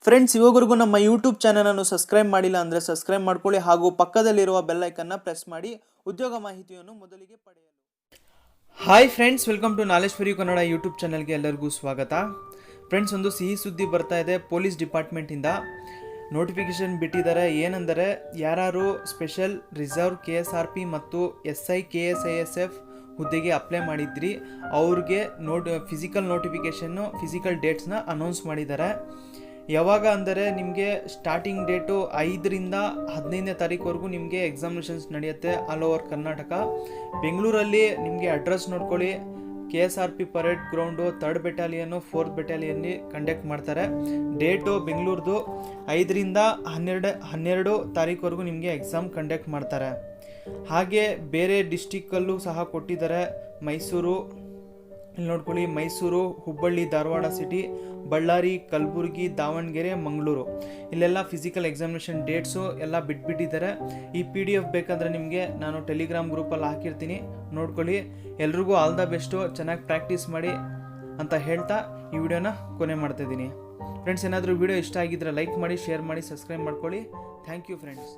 Friends, ಇವಾಗವರೆಗೂ ನಮ್ಮ YouTube ಚಾನಲನ್ನು subscribe ಮಾಡಿಲ್ಲ ಅಂದರೆ ಸಬ್ಸ್ಕ್ರೈಬ್ ಮಾಡ್ಕೊಳ್ಳಿ ಹಾಗೂ ಪಕ್ಕದಲ್ಲಿರುವ ಬೆಲ್ ಐಕನ್ನ ಪ್ರೆಸ್ ಮಾಡಿ ಉದ್ಯೋಗ ಮಾಹಿತಿಯನ್ನು ಮೊದಲಿಗೆ ಪಡೆಯಲು. Hi friends, welcome to knowledge for you Kannada YouTube ಚಾನಲ್ಗೆ ಎಲ್ಲರಿಗೂ ಸ್ವಾಗತ. ಫ್ರೆಂಡ್ಸ್, ಒಂದು ಸಿಹಿ ಸುದ್ದಿ ಬರ್ತಾ ಇದೆ. ಪೊಲೀಸ್ ಡಿಪಾರ್ಟ್ಮೆಂಟಿಂದ ನೋಟಿಫಿಕೇಶನ್ ಬಿಟ್ಟಿದ್ದಾರೆ. ಏನೆಂದರೆ, ಯಾರು ಸ್ಪೆಷಲ್ ರಿಸರ್ವ್ KSRP ಮತ್ತು SI KSISF ಹುದ್ದೆಗೆ ಅಪ್ಲೈ ಮಾಡಿದ್ರಿ ಅವ್ರಿಗೆ ಫಿಸಿಕಲ್ ನೋಟಿಫಿಕೇಷನ್ನು, ಫಿಸಿಕಲ್ ಡೇಟ್ಸ್ನ ಅನೌನ್ಸ್ ಮಾಡಿದ್ದಾರೆ. ಯಾವಾಗ ಅಂದರೆ ನಿಮಗೆ ಸ್ಟಾರ್ಟಿಂಗ್ ಡೇಟು 5ರಿಂದ 15ನೇ ತಾರೀಕುವರೆಗೂ ನಿಮಗೆ ಎಕ್ಸಾಮಿನೇಷನ್ಸ್ ನಡೆಯುತ್ತೆ ಆಲ್ ಓವರ್ ಕರ್ನಾಟಕ. ಬೆಂಗಳೂರಲ್ಲಿ ನಿಮಗೆ ಅಡ್ರೆಸ್ ನೋಡ್ಕೊಳ್ಳಿ. KSRP parade ground 3rd battalion 4th ಬೆಟಾಲಿಯನ್ನಿ ಕಂಡಕ್ಟ್ ಮಾಡ್ತಾರೆ. ಡೇಟು ಬೆಂಗಳೂರ್ದು 5ರಿಂದ 12 ತಾರೀಕುವರೆಗೂ ನಿಮಗೆ ಎಕ್ಸಾಮ್ ಕಂಡಕ್ಟ್ ಮಾಡ್ತಾರೆ. ಹಾಗೆ ಬೇರೆ ಡಿಸ್ಟಿಕ್ಕಲ್ಲೂ ಸಹ ಕೊಟ್ಟಿದ್ದಾರೆ. ಮೈಸೂರು, ಇಲ್ಲಿ ನೋಡ್ಕೊಳ್ಳಿ, ಮೈಸೂರು, ಹುಬ್ಬಳ್ಳಿ, ಧಾರವಾಡ ಸಿಟಿ, ಬಳ್ಳಾರಿ, ಕಲಬುರಗಿ, ದಾವಣಗೆರೆ, ಮಂಗಳೂರು, ಇಲ್ಲೆಲ್ಲ ಫಿಸಿಕಲ್ ಎಕ್ಸಾಮಿನೇಷನ್ ಡೇಟ್ಸು ಎಲ್ಲ ಬಿಟ್ಬಿಟ್ಟಿದ್ದಾರೆ. ಈ PDF ಬೇಕಂದರೆ ನಿಮಗೆ ನಾನು ಟೆಲಿಗ್ರಾಮ್ ಗ್ರೂಪಲ್ಲಿ ಹಾಕಿರ್ತೀನಿ, ನೋಡ್ಕೊಳ್ಳಿ. ಎಲ್ರಿಗೂ ಆಲ್ ದ ಬೆಸ್ಟು, ಚೆನ್ನಾಗಿ ಪ್ರಾಕ್ಟೀಸ್ ಮಾಡಿ ಅಂತ ಹೇಳ್ತಾ ಈ ವಿಡಿಯೋನ ಕೊನೆ ಮಾಡ್ತಾಯಿದ್ದೀನಿ. ಫ್ರೆಂಡ್ಸ್, ಏನಾದರೂ ವಿಡಿಯೋ ಇಷ್ಟ ಆಗಿದ್ದರೆ ಲೈಕ್ ಮಾಡಿ, ಶೇರ್ ಮಾಡಿ, ಸಬ್ಸ್ಕ್ರೈಬ್ ಮಾಡ್ಕೊಳ್ಳಿ. Thank you friends.